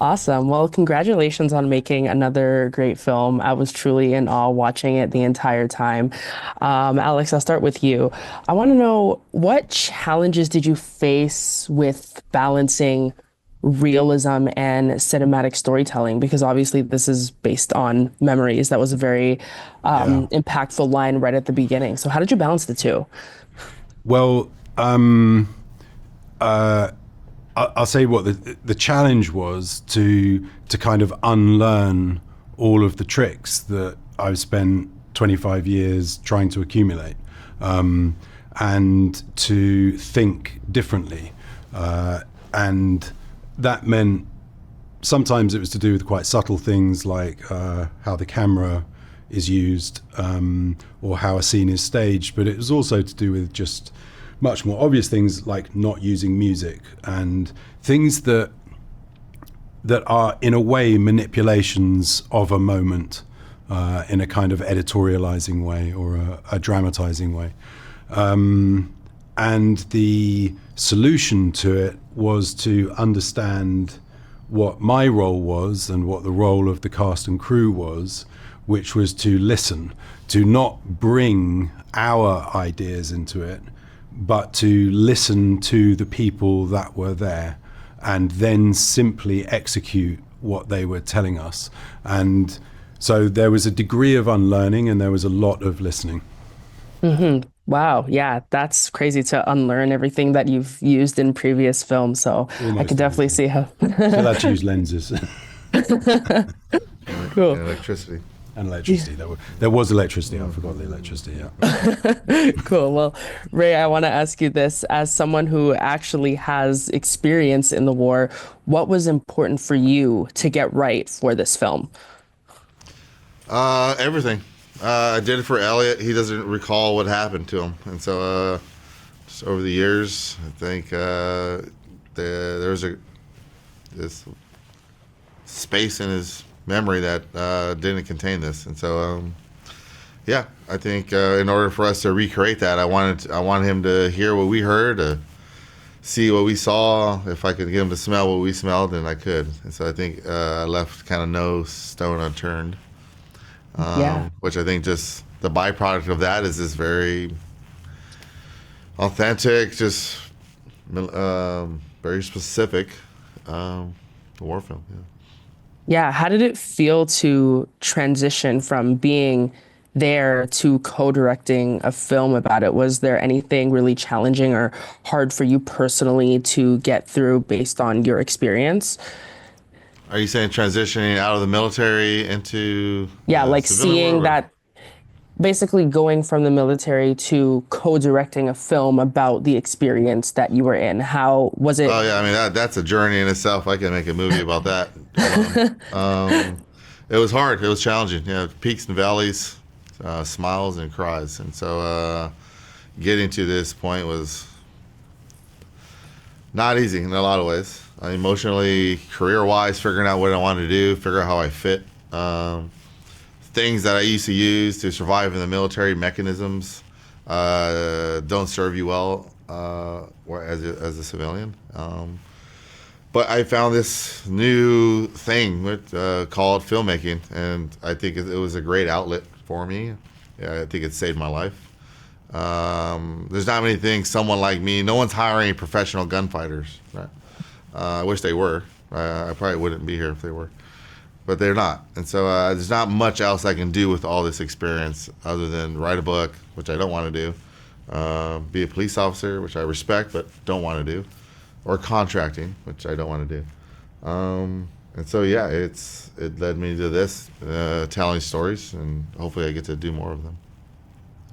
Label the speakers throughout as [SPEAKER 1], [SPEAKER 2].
[SPEAKER 1] Awesome. Well, congratulations on making another great film. I was truly in awe watching it the entire time. Alex, I'll start with you. I want to know what challenges did you face with balancing realism and cinematic storytelling? Because obviously this is based on memories. That was a very
[SPEAKER 2] Yeah.
[SPEAKER 1] impactful line right at the beginning. So how did you balance the two?
[SPEAKER 2] Well, I'll say what the challenge was to kind of unlearn all of the tricks that I've spent 25 years trying to accumulate, and to think differently, and that meant sometimes it was to do with quite subtle things like how the camera is used, or how a scene is staged, but it was also to do with just much more obvious things like not using music and things that are in a way manipulations of a moment, in a kind of editorializing way or a dramatizing way. And the solution to it was to understand what my role was and what the role of the cast and crew was, which was to listen, to not bring our ideas into it, but to listen to the people that were there and then simply execute what they were telling us. And so there was a degree of unlearning and there was a lot of listening.
[SPEAKER 1] Wow, yeah, that's crazy to unlearn everything that you've used in previous films. So I could
[SPEAKER 2] Almost
[SPEAKER 1] definitely
[SPEAKER 2] everything.
[SPEAKER 1] see how.
[SPEAKER 2] Still had to use lenses.
[SPEAKER 1] Cool.
[SPEAKER 3] And electricity.
[SPEAKER 2] And electricity. There was electricity. I forgot the electricity. Yeah.
[SPEAKER 1] Cool. Well, Ray, I want to ask you this as someone who actually has experience in the war, what was important for you to get right for this film?
[SPEAKER 3] Everything. I did it for Elliot. He doesn't recall what happened to him, and so just over the years, I think there was this space in his memory that didn't contain this, and so yeah, I think in order for us to recreate that, I wanted him to hear what we heard, to see what we saw. If I could get him to smell what we smelled, then I could, and so I think I left kind of no stone unturned.
[SPEAKER 1] Yeah.
[SPEAKER 3] Which I think just the byproduct of that is this very authentic, just very specific war film. Yeah.
[SPEAKER 1] Yeah. How did it feel to transition from being there to co-directing a film about it? Was there anything really challenging or hard for you personally to get through based on your experience?
[SPEAKER 3] Are you saying transitioning out of the military into
[SPEAKER 1] Yeah, like
[SPEAKER 3] civilian war?
[SPEAKER 1] seeing
[SPEAKER 3] Or?
[SPEAKER 1] that basically going from the military to co-directing a film about the experience that you were in. How was it?
[SPEAKER 3] Oh yeah, I mean that's a journey in itself. I can make a movie about that alone. It was hard. It was challenging. Yeah, peaks and valleys, smiles and cries, and so getting to this point was not easy in a lot of ways. Emotionally, career-wise, figuring out what I wanted to do, figure out how I fit. Things that I used to use to survive in the military, mechanisms, don't serve you well as a civilian. But I found this new thing called filmmaking, and I think it was a great outlet for me. Yeah, I think it saved my life. There's not many things someone like me. No one's hiring professional gunfighters. Right? I wish they were. I probably wouldn't be here if they were, but they're not. And so there's not much else I can do with all this experience other than write a book, which I don't want to do, be a police officer, which I respect but don't want to do, or contracting, which I don't want to do. And so yeah, it led me to this, telling stories, and hopefully I get to do more of them.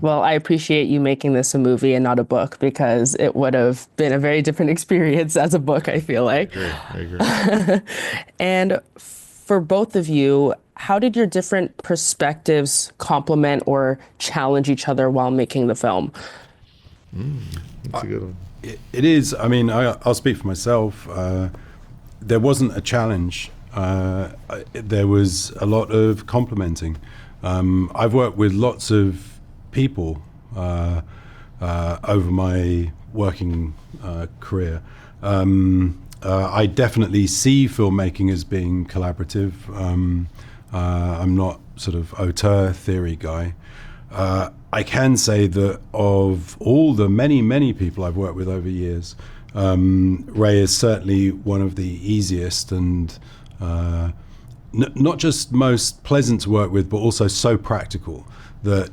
[SPEAKER 1] Well, I appreciate you making this a movie and not a book because it would have been a very different experience as a book, I feel
[SPEAKER 3] I
[SPEAKER 1] like.
[SPEAKER 3] agree. I agree.
[SPEAKER 1] And for both of you, how did your different perspectives complement or challenge each other while making the film?
[SPEAKER 3] That's a good one.
[SPEAKER 2] It is. I mean, I'll speak for myself. There wasn't a challenge. There was a lot of complimenting. I've worked with lots of people over my working career, I definitely see filmmaking as being collaborative. I'm not sort of auteur theory guy. I can say that of all the many people I've worked with over years, Ray is certainly one of the easiest and not just most pleasant to work with, but also so practical that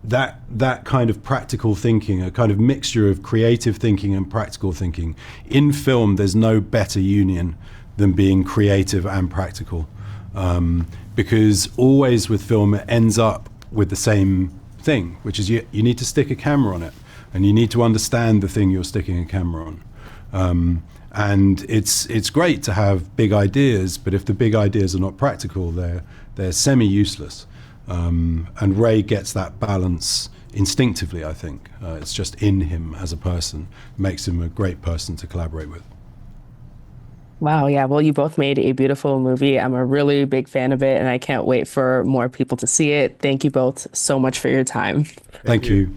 [SPEAKER 2] that kind of practical thinking, a kind of mixture of creative thinking and practical thinking. In film, there's no better union than being creative and practical. Because always with film, it ends up with the same thing, which is you need to stick a camera on it, and you need to understand the thing you're sticking a camera on. And it's great to have big ideas, but if the big ideas are not practical, they're semi-useless. And Ray gets that balance instinctively, I think. It's just in him as a person, makes him a great person to collaborate with.
[SPEAKER 1] Wow, yeah. Well, you both made a beautiful movie. I'm a really big fan of it, and I can't wait for more people to see it. Thank you both so much for your time.
[SPEAKER 2] Thank you.